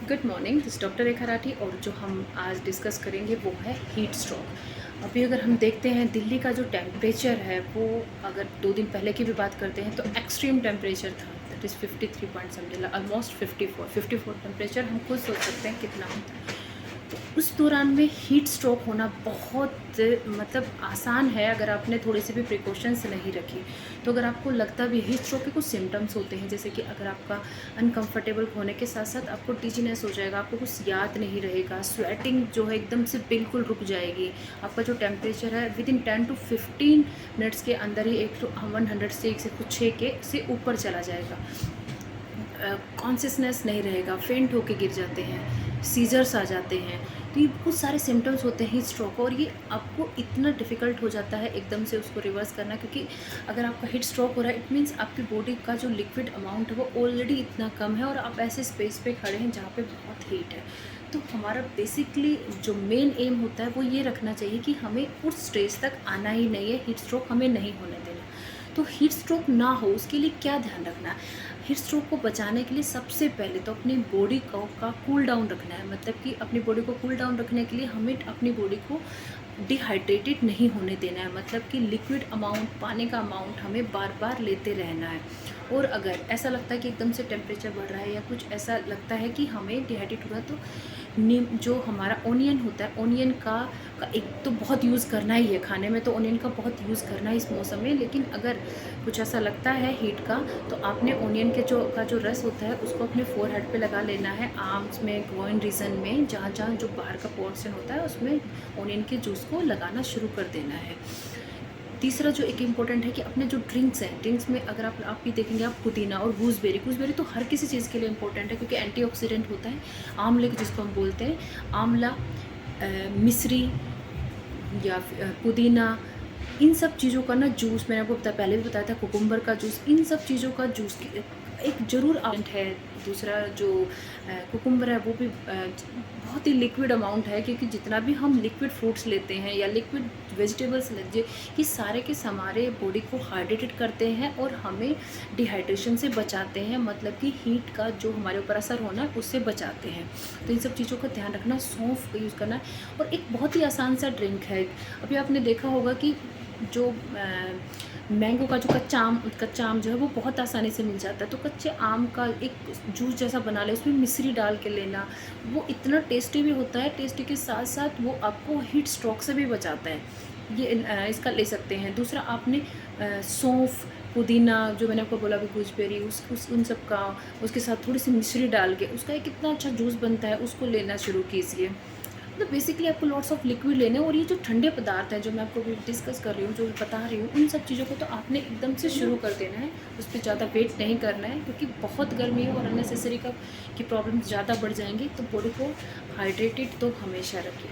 Good morning, this doctor रेखा राठी। और जो हम आज डिस्कस करेंगे वो है हीट स्ट्रोक। अभी अगर हम देखते हैं दिल्ली का जो टेम्परेचर है वो अगर 2 दिन पहले की भी बात करते हैं तो एक्सट्रीम टेम्परेचर था, that is 53 point something, almost 54 temperature हम खुद सोच सकते हैं कितना होता है। तो उस दौरान में हीट स्ट्रोक होना बहुत मतलब आसान है अगर आपने थोड़ी सी भी प्रिकॉशंस नहीं रखी। तो अगर आपको लगता भी हीट स्ट्रोक के कुछ सिम्टम्स होते हैं, जैसे कि अगर आपका अनकंफर्टेबल होने के साथ साथ आपको टिजीनेस हो जाएगा, आपको कुछ याद नहीं रहेगा, स्वेटिंग जो है एकदम से बिल्कुल रुक जाएगी, आपका जो टेम्परेचर है विद इन 10 to 15 मिनट्स के अंदर ही 100 से 6 के से ऊपर चला जाएगा, कॉन्शियसनेस नहीं रहेगा, फेंट होके गिर जाते हैं, सीजर्स आ जाते हैं। तो ये कुछ सारे सिम्टम्स होते हैं हीट स्ट्रोक, और ये आपको इतना डिफ़िकल्ट हो जाता है एकदम से उसको रिवर्स करना, क्योंकि अगर आपका हीट स्ट्रोक हो रहा है इट मीन्स आपकी बॉडी का जो लिक्विड अमाउंट है वो ऑलरेडी इतना कम है और आप ऐसे स्पेस पे खड़े हैं जहाँ पे बहुत हीट है। तो हमारा बेसिकली जो मेन एम होता है वो ये रखना चाहिए कि हमें उस स्टेज तक आना ही नहीं है, हीट स्ट्रोक हमें नहीं होने देना। तो हीट स्ट्रोक ना हो उसके लिए क्या ध्यान रखना है? हीट स्ट्रोक को बचाने के लिए सबसे पहले तो अपनी बॉडी का कूल डाउन रखना है। मतलब कि अपनी बॉडी को कूल डाउन रखने के लिए हमें अपनी बॉडी को डिहाइड्रेटेड नहीं होने देना है, मतलब कि लिक्विड अमाउंट, पानी का अमाउंट हमें बार बार लेते रहना है। और अगर ऐसा लगता है कि एकदम से टेम्परेचर बढ़ रहा है या कुछ ऐसा लगता है कि हमें डिहाइड्रेट होगा, तो नीम जो हमारा ओनियन होता है, ओनियन का एक तो बहुत यूज़ करना ही है खाने में, तो ओनियन का बहुत यूज़ करना है इस मौसम में। लेकिन अगर कुछ ऐसा लगता है हीट का, तो आपने ओनियन के जो रस होता है उसको अपने फोरहेड पे लगा लेना है, आर्म्स में, ग्रोइन रीजन में, जहाँ जहाँ जो बाहर का पोर्शन होता है उसमें ओनियन के जूस को लगाना शुरू कर देना है। तीसरा जो एक इम्पॉर्टेंट है कि अपने जो ड्रिंक्स हैं, ड्रिंक्स में अगर आप भी देखेंगे, आप पुदीना और गूसबेरी तो हर किसी चीज़ के लिए इम्पोर्टेंट है, क्योंकि एंटीऑक्सीडेंट होता है। आंवले जिसको हम बोलते हैं, आंवला, मिश्री या पुदीना, इन सब चीज़ों का ना जूस, मैंने आपको पहले भी बताया था, कुकुम्बर का जूस, इन सब चीज़ों का जूस एक ज़रूर आउंट है। दूसरा जो कुकुम्बर है वो भी बहुत ही लिक्विड अमाउंट है, क्योंकि जितना भी हम लिक्विड फ्रूट्स लेते हैं या लिक्विड वेजिटेबल्स लीजिए, ये सारे के हमारे बॉडी को हाइड्रेटेड करते हैं और हमें डिहाइड्रेशन से बचाते हैं, मतलब कि हीट का जो हमारे ऊपर असर होना है उससे बचाते हैं। तो इन सब चीज़ों का ध्यान रखना, सौंफ का यूज़ करना। और एक बहुत ही आसान सा ड्रिंक है, अभी आपने देखा होगा कि जो मैंगो का जो कच्चा आम जो है वो बहुत आसानी से मिल जाता है, तो कच्चे आम का एक जूस जैसा बना ले, उसमें मिश्री डाल के लेना, वो इतना टेस्टी भी होता है। टेस्टी के साथ साथ वो आपको हीट स्ट्रोक से भी बचाता है, ये इसका ले सकते हैं। दूसरा आपने सौंफ, पुदीना, जो मैंने आपको बोला, भी गूसबेरी, उस उन सब का, उसके साथ थोड़ी सी मिश्री डाल के उसका एक कितना अच्छा जूस बनता है, उसको लेना शुरू कीजिए। तो बेसिकली आपको लॉट्स ऑफ लिक्विड लेने, और ये जो ठंडे पदार्थ हैं जो मैं आपको भी डिस्कस कर रही हूँ, जो बता रही हूँ, उन सब चीज़ों को तो आपने एकदम से शुरू कर देना है, उस पर ज़्यादा वेट नहीं करना है, क्योंकि बहुत गर्मी है और अननेसेसरी की प्रॉब्लम ज़्यादा बढ़ जाएंगी। तो बॉडी को हाइड्रेटेड तो हमेशा रखिए।